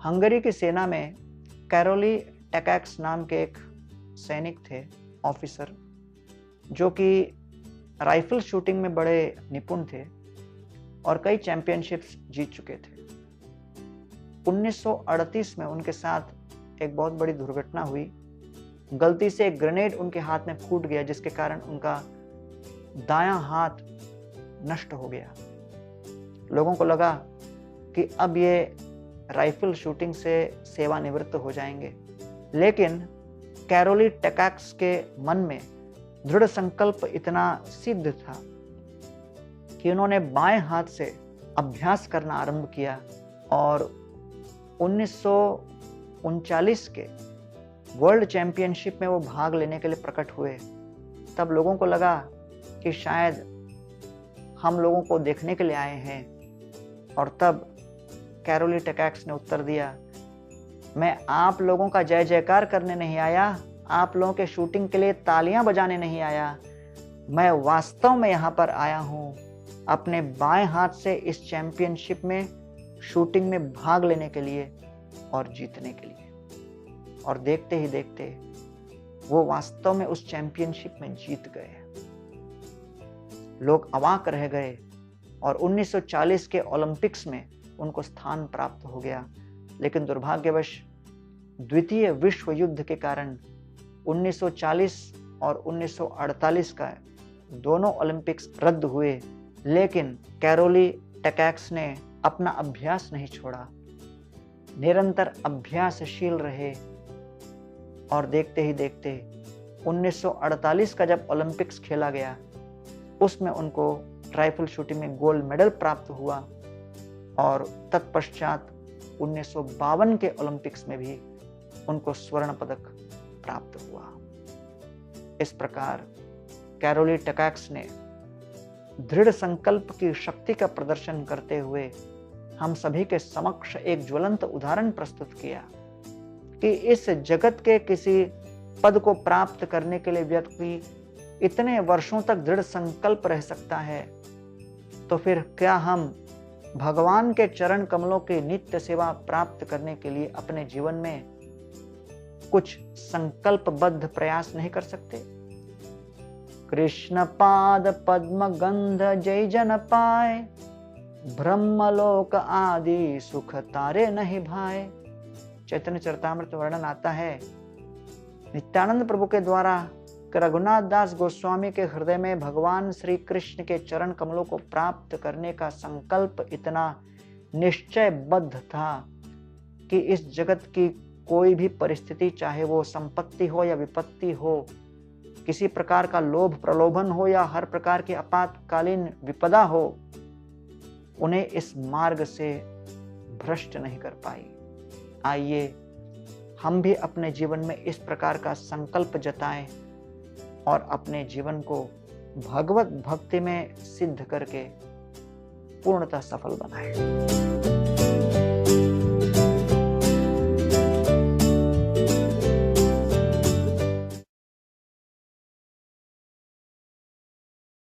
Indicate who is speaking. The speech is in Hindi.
Speaker 1: हंगरी की सेना में कैरोली टैकाक्स नाम के एक सैनिक थे, ऑफिसर, जो कि राइफल शूटिंग में बड़े निपुण थे और कई चैंपियनशिप्स जीत चुके थे। 1938 में उनके साथ एक बहुत बड़ी दुर्घटना हुई। गलती से एक ग्रेनेड उनके हाथ में फूट गया, जिसके कारण उनका दायां हाथ नष्ट हो गया। लोगों को लगा कि अब ये राइफल शूटिंग से सेवानिवृत्त हो जाएंगे, लेकिन कैरोली टैकाक्स के मन में दृढ़ संकल्प इतना सिद्ध था कि उन्होंने बाएं हाथ से अभ्यास करना आरंभ किया और 1939 के वर्ल्ड चैंपियनशिप में वो भाग लेने के लिए प्रकट हुए। तब लोगों को लगा कि शायद हम लोगों को देखने के लिए आए हैं, और तब कैरोली टैकाक्स ने उत्तर दिया, मैं आप लोगों का जय जयकार करने नहीं आया, आप लोगों के शूटिंग के लिए तालियां बजाने नहीं आया, मैं वास्तव में यहाँ पर आया हूँ अपने बाएं हाथ से इस चैंपियनशिप में शूटिंग में भाग लेने के लिए और जीतने के लिए। और देखते ही देखते वो वास्तव में उस चैंपियनशिप में जीत गए। लोग अवाक रह गए और 1940 के ओलंपिक्स में उनको स्थान प्राप्त हो गया। लेकिन दुर्भाग्यवश द्वितीय विश्व युद्ध के कारण 1940 और 1948 का दोनों ओलंपिक्स रद्द हुए। लेकिन कैरोली टैकाक्स ने अपना अभ्यास नहीं छोड़ा, निरंतर अभ्यासशील रहे और देखते ही देखते 1948 का जब ओलंपिक्स खेला गया, उसमें उनको राइफल शूटिंग में गोल्ड मेडल प्राप्त हुआ और तत्पश्चात 1952 के ओलंपिक्स में भी उनको स्वर्ण पदक प्राप्त हुआ। इस प्रकार कैरोली टैकाक्स ने दृढ़ संकल्प की शक्ति का प्रदर्शन करते हुए हम सभी के समक्ष एक ज्वलंत उदाहरण प्रस्तुत किया कि इस जगत के किसी पद को प्राप्त करने के लिए व्यक्ति इतने वर्षों तक दृढ़ संकल्प रह सकता है, तो फिर क्या हम भगवान के चरण कमलों की नित्य सेवा प्राप्त करने के लिए अपने जीवन में कुछ संकल्पबद्ध प्रयास नहीं कर सकते? कृष्ण पाद पद्म गंध जय जन पाए, ब्रह्मलोक आदि सुख तारे नहीं भाए। चैतन्य चरितामृत वर्णन आता है, नित्यानंद प्रभु के द्वारा रघुनाथ दास गोस्वामी के हृदय में भगवान श्री कृष्ण के चरण कमलों को प्राप्त करने का संकल्प इतना निश्चयबद्ध था कि इस जगत की कोई भी परिस्थिति, चाहे वो संपत्ति हो या विपत्ति हो, किसी प्रकार का लोभ प्रलोभन हो या हर प्रकार की आपातकालीन विपदा हो, उन्हें इस मार्ग से भ्रष्ट नहीं कर पाई। आइए हम भी अपने जीवन में इस प्रकार का संकल्प जताएं और अपने जीवन को भगवत भक्ति में सिद्ध करके पूर्णतः सफल बनाएं।